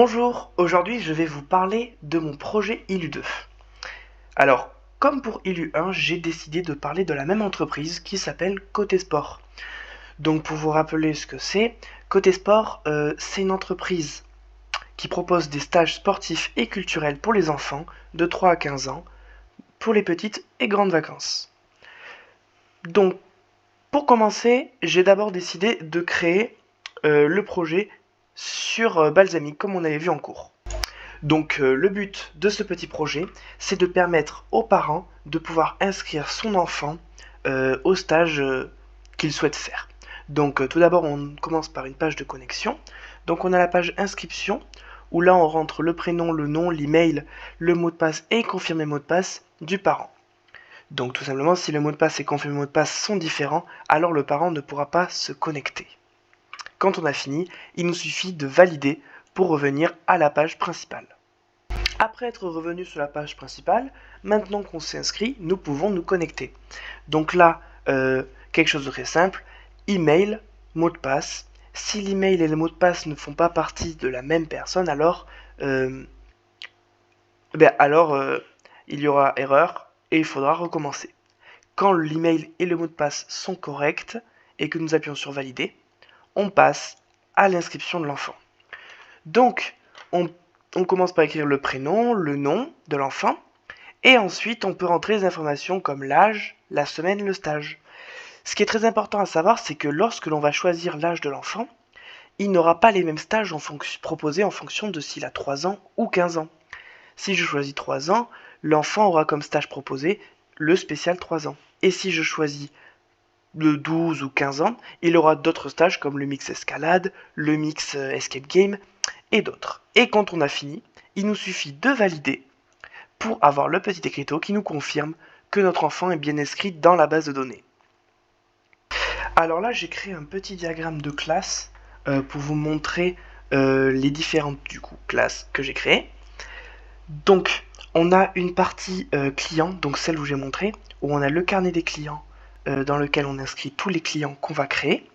Bonjour, aujourd'hui je vais vous parler de mon projet ILU2. Alors, comme pour ILU1, j'ai décidé de parler de la même entreprise qui s'appelle Côté Sport. Donc pour vous rappeler ce que c'est, Côté Sport, c'est une entreprise qui propose des stages sportifs et culturels pour les enfants de 3 à 15 ans, pour les petites et grandes vacances. Donc pour commencer, j'ai d'abord décidé de créer le projet sur Balsamiq comme on avait vu en cours. Donc le but de ce petit projet, c'est de permettre aux parents de pouvoir inscrire son enfant au stage qu'il souhaite faire. Donc tout d'abord on commence par une page de connexion. Donc on a la page inscription où là on rentre le prénom, le nom, l'email, le mot de passe et confirmer mot de passe du parent. Donc tout simplement si le mot de passe et confirmer mot de passe sont différents, alors le parent ne pourra pas se connecter. Quand on a fini, il nous suffit de valider pour revenir à la page principale. Après être revenu sur la page principale, maintenant qu'on s'est inscrit, nous pouvons nous connecter. Donc là, quelque chose de très simple, email, mot de passe. Si l'email et le mot de passe ne font pas partie de la même personne, alors, il y aura erreur et il faudra recommencer. Quand l'email et le mot de passe sont corrects et que nous appuyons sur valider, on passe à l'inscription de l'enfant. Donc, on commence par écrire le prénom, le nom de l'enfant, et ensuite on peut rentrer les informations comme l'âge, la semaine, le stage. Ce qui est très important à savoir, c'est que lorsque l'on va choisir l'âge de l'enfant, il n'aura pas les mêmes stages proposés en fonction de s'il a 3 ans ou 15 ans. Si je choisis 3 ans, l'enfant aura comme stage proposé le spécial 3 ans. Et si je choisis de 12 ou 15 ans, il aura d'autres stages comme le mix escalade, le mix escape game et d'autres. Et quand on a fini, il nous suffit de valider pour avoir le petit écriteau qui nous confirme que notre enfant est bien inscrit dans la base de données. Alors là, j'ai créé un petit diagramme de classe pour vous montrer les différentes classes que j'ai créées. Donc, on a une partie client, donc celle où j'ai montré, où on a le carnet des clients dans lequel on inscrit tous les clients qu'on va créer.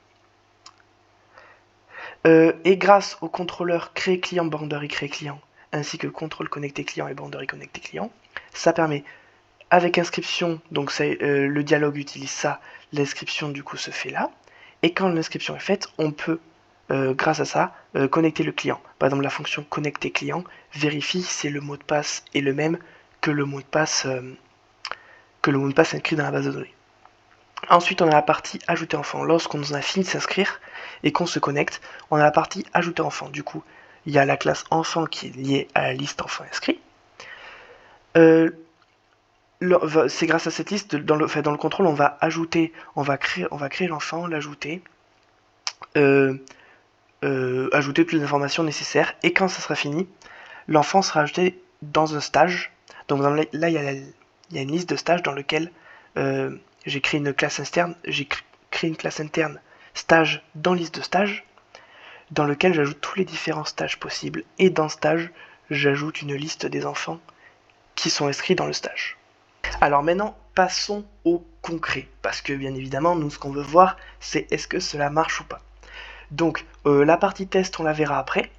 Et grâce au contrôleur créer client, boundary créer client, ainsi que contrôle connecté client et boundary connecté client, ça permet avec inscription, donc le dialogue utilise ça, l'inscription du coup se fait là, et quand l'inscription est faite, on peut grâce à ça connecter le client. Par exemple la fonction connecter client vérifie si le mot de passe est le même que le mot de passe inscrit dans la base de données. Ensuite, on a la partie ajouter enfant. Lorsqu'on a fini de s'inscrire et qu'on se connecte, on a la partie ajouter enfant. Du coup, il y a la classe enfant qui est liée à la liste enfant inscrit. C'est grâce à cette liste, dans le contrôle, on va ajouter, on va créer l'enfant, l'ajouter, ajouter toutes les informations nécessaires. Et quand ça sera fini, l'enfant sera ajouté dans un stage. Donc là, il y a une liste de stages dans lequel j'ai créé une classe interne, stage dans liste de stages, dans lequel j'ajoute tous les différents stages possibles. Et dans stage, j'ajoute une liste des enfants qui sont inscrits dans le stage. Alors maintenant, passons au concret, parce que bien évidemment, nous ce qu'on veut voir, c'est est-ce que cela marche ou pas. Donc la partie test, on la verra après.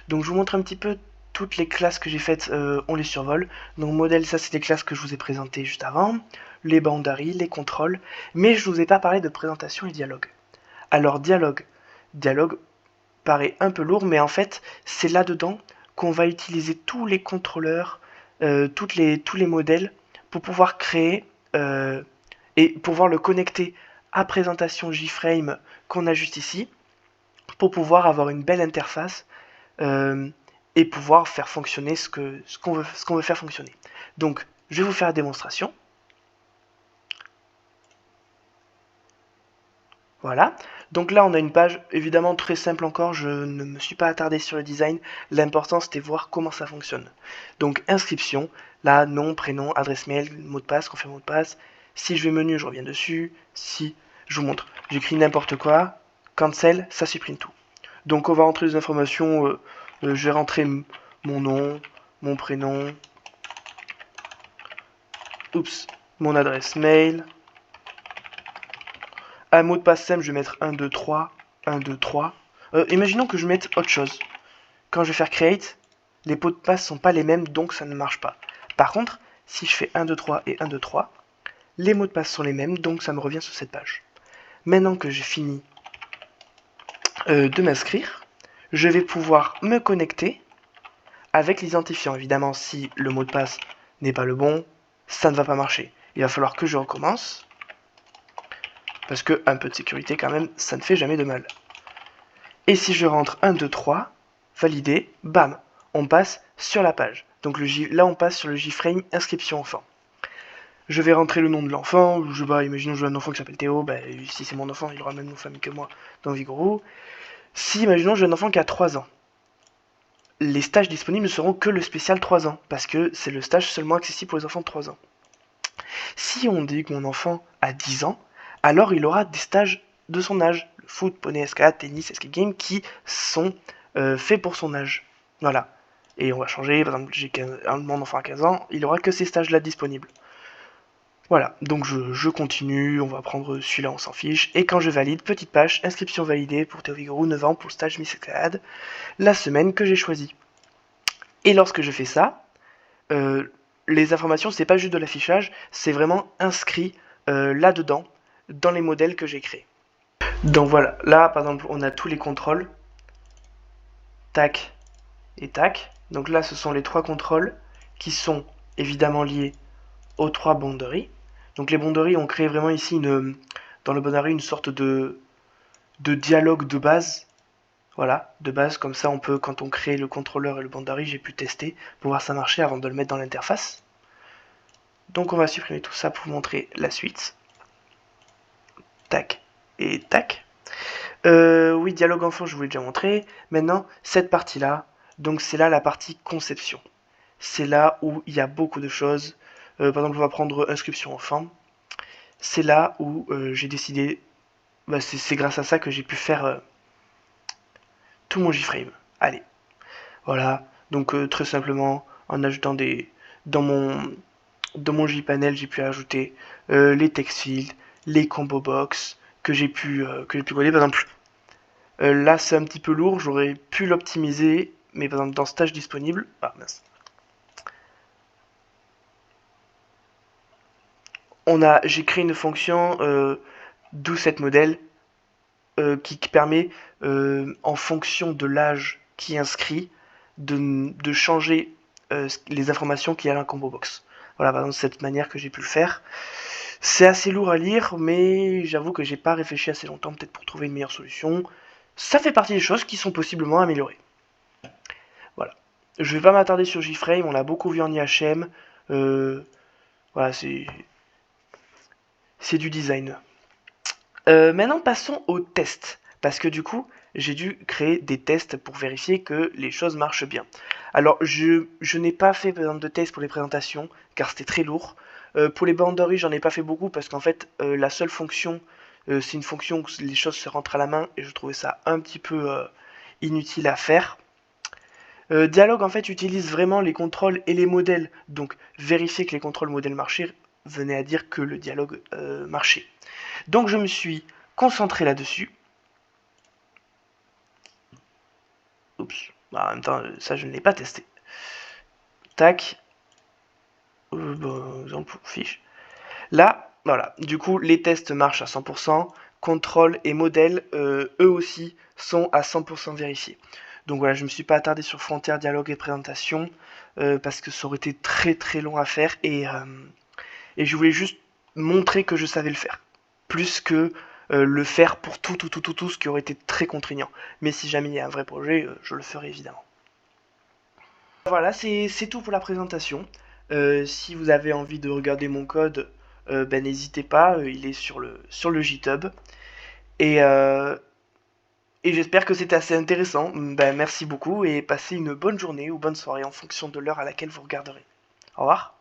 Donc je vous montre un petit peu toutes les classes que j'ai faites, on les survole. Donc modèle, ça c'est les classes que je vous ai présentées juste avant, les boundaries, les contrôles, mais je ne vous ai pas parlé de présentation et dialogue. Alors dialogue paraît un peu lourd, mais en fait c'est là-dedans qu'on va utiliser tous les contrôleurs, tous les modèles pour pouvoir créer et pouvoir le connecter à présentation JFrame qu'on a juste ici, pour pouvoir avoir une belle interface et pouvoir faire fonctionner ce qu'on veut faire fonctionner. Donc, je vais vous faire la démonstration. Voilà. Donc là, on a une page évidemment très simple encore. Je ne me suis pas attardé sur le design. L'important, c'était voir comment ça fonctionne. Donc, inscription. Là, nom, prénom, adresse mail, mot de passe, confirme mot de passe. Si je vais menu, je reviens dessus. Si je vous montre, j'écris n'importe quoi. Cancel, ça supprime tout. Donc, on va rentrer les informations. Je vais rentrer mon nom, mon prénom. Oups, mon adresse mail. Un mot de passe simple, je vais mettre 1, 2, 3. 1, 2, 3. Imaginons que je mette autre chose. quand je vais faire create, les mots de passe sont pas les mêmes, donc ça ne marche pas. Par contre, si je fais 1, 2, 3 et 1, 2, 3, les mots de passe sont les mêmes, donc ça me revient sur cette page. Maintenant que j'ai fini de m'inscrire, je vais pouvoir me connecter avec l'identifiant. Évidemment, si le mot de passe n'est pas le bon, ça ne va pas marcher. Il va falloir que je recommence, parce que un peu de sécurité quand même, ça ne fait jamais de mal. Et si je rentre 1, 2, 3, validé, bam, on passe sur la page. Donc là, on passe sur le JFrame inscription enfant. Je vais rentrer le nom de l'enfant, je sais pas, imaginons que j'ai un enfant qui s'appelle Théo, bah, si c'est mon enfant, il aura le même nom de famille que moi dans Vigoro. Si, imaginons que j'ai un enfant qui a 3 ans, les stages disponibles ne seront que le spécial 3 ans, parce que c'est le stage seulement accessible pour les enfants de 3 ans. Si on dit que mon enfant a 10 ans, alors il aura des stages de son âge, le foot, poney, escalade, tennis, escape game, qui sont faits pour son âge. Voilà. Et on va changer, par exemple, j'ai mon enfant à 15 ans, il aura que ces stages-là disponibles. Voilà, donc je continue, on va prendre celui-là, on s'en fiche. Et quand je valide, petite page, inscription validée pour Théo Vigoro, 9 ans, pour le stage Miss Escalade, la semaine que j'ai choisie. Et lorsque je fais ça, les informations, c'est pas juste de l'affichage, c'est vraiment inscrit là-dedans, dans les modèles que j'ai créés. Donc voilà, là par exemple, on a tous les contrôles, tac et tac. Donc là, ce sont les 3 contrôles qui sont évidemment liés aux 3 boundaries. Donc les boundaries ont créé vraiment ici dans le boundary une sorte de dialogue de base. Voilà, de base, comme ça on peut, quand on crée le contrôleur et le boundary, j'ai pu tester pour voir ça marcher avant de le mettre dans l'interface. Donc on va supprimer tout ça pour vous montrer la suite. Tac et tac. Oui, dialogue enfant, je vous l'ai déjà montré. Maintenant, cette partie-là, donc c'est là la partie conception. C'est là où il y a beaucoup de choses. Par exemple, on va prendre inscription enfant. C'est là où j'ai décidé, bah, c'est grâce à ça que j'ai pu faire tout mon JFrame. Allez, voilà. Donc très simplement, en ajoutant dans mon JPanel, j'ai pu ajouter les text fields, les combo box que j'ai pu coller. Par exemple, là c'est un petit peu lourd, j'aurais pu l'optimiser, mais par exemple dans stage disponible, ah mince. J'ai créé une fonction do set model qui permet, en fonction de l'âge qui est inscrit, de changer les informations qu'il y a dans la combo box. Voilà, par exemple, cette manière que j'ai pu le faire. C'est assez lourd à lire, mais j'avoue que j'ai pas réfléchi assez longtemps, peut-être pour trouver une meilleure solution. Ça fait partie des choses qui sont possiblement améliorées. Voilà. Je vais pas m'attarder sur JFrame, on l'a beaucoup vu en IHM. Voilà, c'est du design. Maintenant, passons aux tests. Parce que du coup, j'ai dû créer des tests pour vérifier que les choses marchent bien. Alors, je n'ai pas fait par exemple de tests pour les présentations, car c'était très lourd. Pour les boundaries, j'en ai pas fait beaucoup, parce qu'en fait, la seule fonction, c'est une fonction où les choses se rentrent à la main, et je trouvais ça un petit peu inutile à faire. Dialogue, en fait, utilise vraiment les contrôles et les modèles. Donc, vérifier que les contrôles modèles marchaient venait à dire que le dialogue marchait. Donc, je me suis concentré là-dessus. Oups. Bah, en même temps, ça, je ne l'ai pas testé. Tac. Bon, exemple, fiche. Là, voilà. Du coup, les tests marchent à 100%. Contrôle et modèle, eux aussi, sont à 100% vérifiés. Donc voilà, je ne me suis pas attardé sur frontière, dialogue et présentation, parce que ça aurait été très très long à faire, et je voulais juste montrer que je savais le faire. Plus que le faire pour tout, ce qui aurait été très contraignant. Mais si jamais il y a un vrai projet, je le ferai évidemment. Voilà, c'est tout pour la présentation. Si vous avez envie de regarder mon code, ben n'hésitez pas, il est sur le GitHub. Et, j'espère que c'était assez intéressant. Ben, merci beaucoup et passez une bonne journée ou bonne soirée en fonction de l'heure à laquelle vous regarderez. Au revoir.